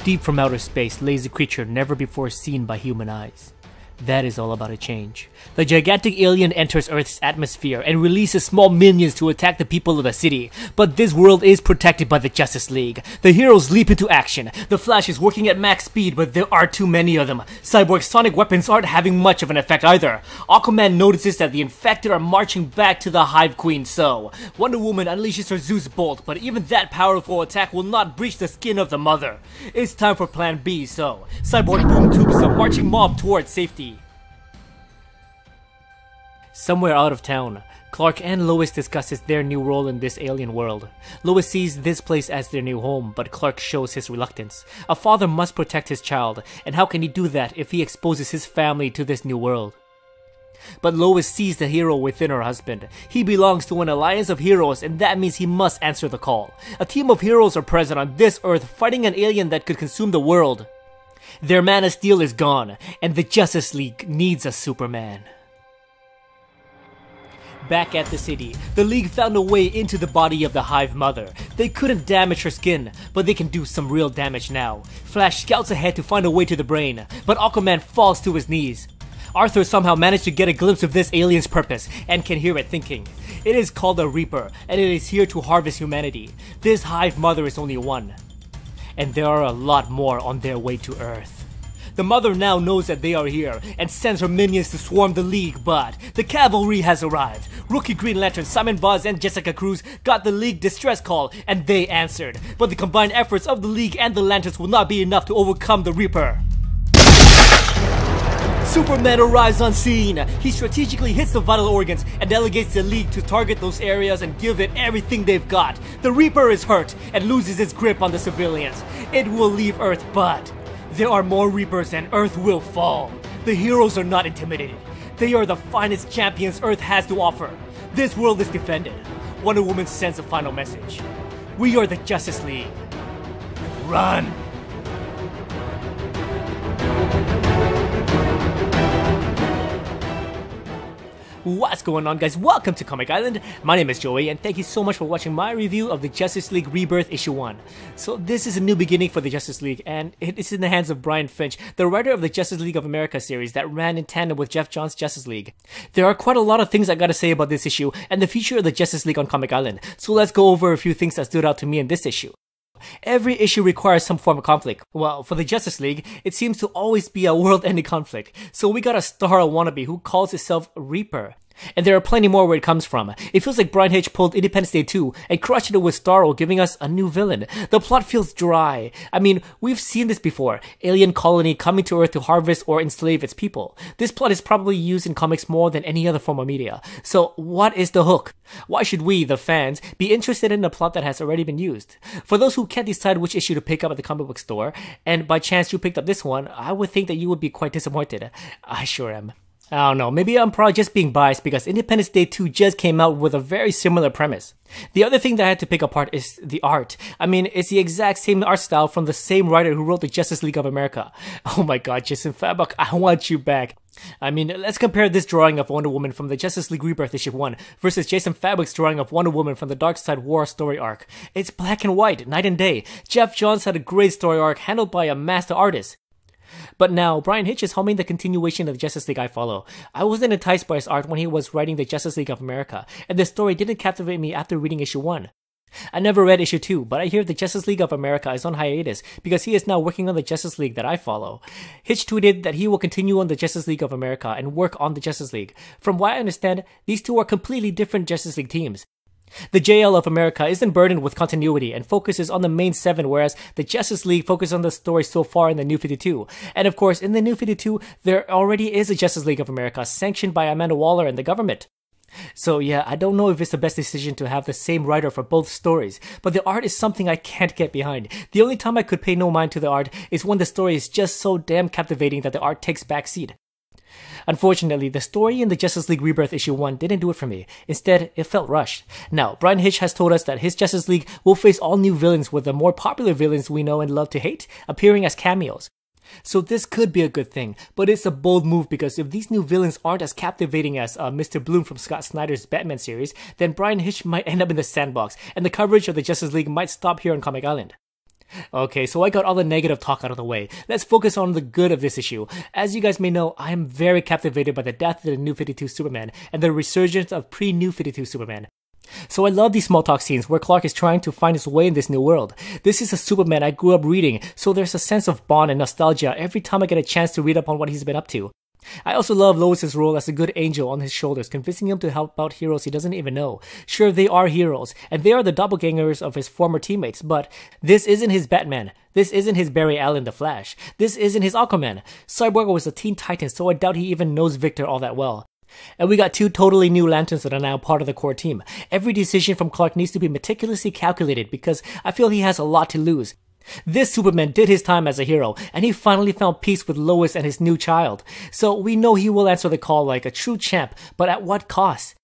Deep from outer space lays a creature never before seen by human eyes. That is all about to change. The gigantic alien enters Earth's atmosphere and releases small minions to attack the people of the city. But this world is protected by the Justice League. The heroes leap into action. The Flash is working at max speed, but there are too many of them. Cyborg's sonic weapons aren't having much of an effect either. Aquaman notices that the infected are marching back to the Hive Queen, so Wonder Woman unleashes her Zeus Bolt, but even that powerful attack will not breach the skin of the Mother. It's time for Plan B, so Cyborg boom tubes the marching mob towards safety. Somewhere out of town, Clark and Lois discusses their new role in this alien world. Lois sees this place as their new home, but Clark shows his reluctance. A father must protect his child, and how can he do that if he exposes his family to this new world? But Lois sees the hero within her husband. He belongs to an alliance of heroes, and that means he must answer the call. A team of heroes are present on this Earth fighting an alien that could consume the world. Their Man of Steel is gone, and the Justice League needs a Superman. Back at the city, the League found a way into the body of the Hive Mother. They couldn't damage her skin, but they can do some real damage now. Flash scouts ahead to find a way to the brain, but Aquaman falls to his knees. Arthur somehow managed to get a glimpse of this alien's purpose, and can hear it thinking. It is called a Reaper, and it is here to harvest humanity. This Hive Mother is only one, and there are a lot more on their way to Earth. The Mother now knows that they are here, and sends her minions to swarm the League, but the cavalry has arrived. Rookie Green Lantern, Simon Buzz, and Jessica Cruz got the League distress call, and they answered. But the combined efforts of the League and the Lanterns will not be enough to overcome the Reaper. Superman arrives on scene. He strategically hits the vital organs and delegates the League to target those areas and give it everything they've got. The Reaper is hurt and loses its grip on the civilians. It will leave Earth, but there are more Reapers and Earth will fall. The heroes are not intimidated. They are the finest champions Earth has to offer. This world is defended. Wonder Woman sends a final message. We are the Justice League. Run! What's going on, guys? Welcome to Comic Island. My name is Joey, and thank you so much for watching my review of the Justice League Rebirth Issue 1. So this is a new beginning for the Justice League, and it is in the hands of Brian Finch, the writer of the Justice League of America series that ran in tandem with Jeff Johns' Justice League. There are quite a lot of things I gotta say about this issue and the future of the Justice League on Comic Island, so let's go over a few things that stood out to me in this issue. Every issue requires some form of conflict. Well, for the Justice League, it seems to always be a world-ending conflict. So we got a Starro wannabe who calls himself Reaper. And there are plenty more where it comes from. It feels like Brian Hitch pulled Independence Day 2 and crushed it with Starro, giving us a new villain. The plot feels dry. I mean, we've seen this before. Alien colony coming to Earth to harvest or enslave its people. This plot is probably used in comics more than any other form of media. So what is the hook? Why should we, the fans, be interested in a plot that has already been used? For those who can't decide which issue to pick up at the comic book store, and by chance you picked up this one, I would think that you would be quite disappointed. I sure am. I don't know, maybe I'm probably just being biased because Independence Day 2 just came out with a very similar premise. The other thing that I had to pick apart is the art. I mean, it's the exact same art style from the same writer who wrote the Justice League of America. Oh my god, Jason Fabok, I want you back. I mean, let's compare this drawing of Wonder Woman from the Justice League Rebirth Issue 1 versus Jason Fabok's drawing of Wonder Woman from the Darkseid War story arc. It's black and white, night and day. Jeff Johns had a great story arc handled by a master artist. But now, Brian Hitch is helming the continuation of the Justice League I follow. I wasn't enticed by his art when he was writing the Justice League of America, and the story didn't captivate me after reading issue 1. I never read issue 2, but I hear the Justice League of America is on hiatus because he is now working on the Justice League that I follow. Hitch tweeted that he will continue on the Justice League of America and work on the Justice League. From what I understand, these two are completely different Justice League teams. The JL of America isn't burdened with continuity and focuses on the main 7, whereas the Justice League focuses on the story so far in the New 52. And of course, in the New 52, there already is a Justice League of America sanctioned by Amanda Waller and the government. So yeah, I don't know if it's the best decision to have the same writer for both stories, but the art is something I can't get behind. The only time I could pay no mind to the art is when the story is just so damn captivating that the art takes backseat. Unfortunately, the story in the Justice League Rebirth Issue 1 didn't do it for me. Instead, it felt rushed. Now, Brian Hitch has told us that his Justice League will face all new villains, with the more popular villains we know and love to hate appearing as cameos. So this could be a good thing, but it's a bold move because if these new villains aren't as captivating as Mr. Bloom from Scott Snyder's Batman series, then Brian Hitch might end up in the sandbox, and the coverage of the Justice League might stop here on Comic Island. Okay, so I got all the negative talk out of the way. Let's focus on the good of this issue. As you guys may know, I am very captivated by the death of the New 52 Superman and the resurgence of pre-New 52 Superman. So I love these small talk scenes where Clark is trying to find his way in this new world. This is a Superman I grew up reading, so there's a sense of bond and nostalgia every time I get a chance to read up on what he's been up to. I also love Lois's role as a good angel on his shoulders, convincing him to help out heroes he doesn't even know. Sure, they are heroes, and they are the doppelgangers of his former teammates, but this isn't his Batman. This isn't his Barry Allen the Flash. This isn't his Aquaman. Cyborg was a Teen Titan, so I doubt he even knows Victor all that well. And we got 2 totally new Lanterns that are now part of the core team. Every decision from Clark needs to be meticulously calculated because I feel he has a lot to lose. This Superman did his time as a hero, and he finally found peace with Lois and his new child. So we know he will answer the call like a true champ, but at what cost?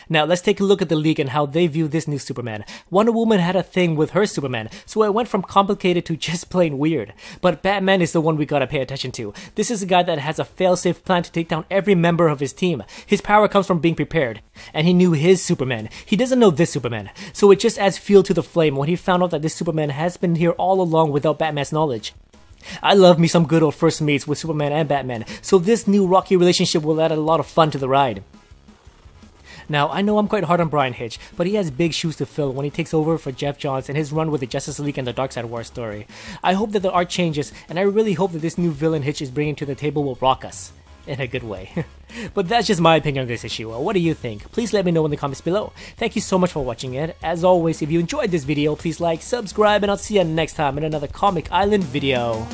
Now let's take a look at the League and how they view this new Superman. Wonder Woman had a thing with her Superman, so it went from complicated to just plain weird. But Batman is the one we gotta pay attention to. This is a guy that has a fail-safe plan to take down every member of his team. His power comes from being prepared. And he knew his Superman. He doesn't know this Superman. So it just adds fuel to the flame when he found out that this Superman has been here all along without Batman's knowledge. I love me some good old first meets with Superman and Batman, so this new rocky relationship will add a lot of fun to the ride. Now, I know I'm quite hard on Brian Hitch, but he has big shoes to fill when he takes over for Jeff Johns and his run with the Justice League and the Darkseid War story. I hope that the art changes, and I really hope that this new villain Hitch is bringing to the table will rock us. In a good way. But that's just my opinion on this issue. What do you think? Please let me know in the comments below. Thank you so much for watching it. As always, if you enjoyed this video, please like, subscribe, and I'll see you next time in another Comic Island video.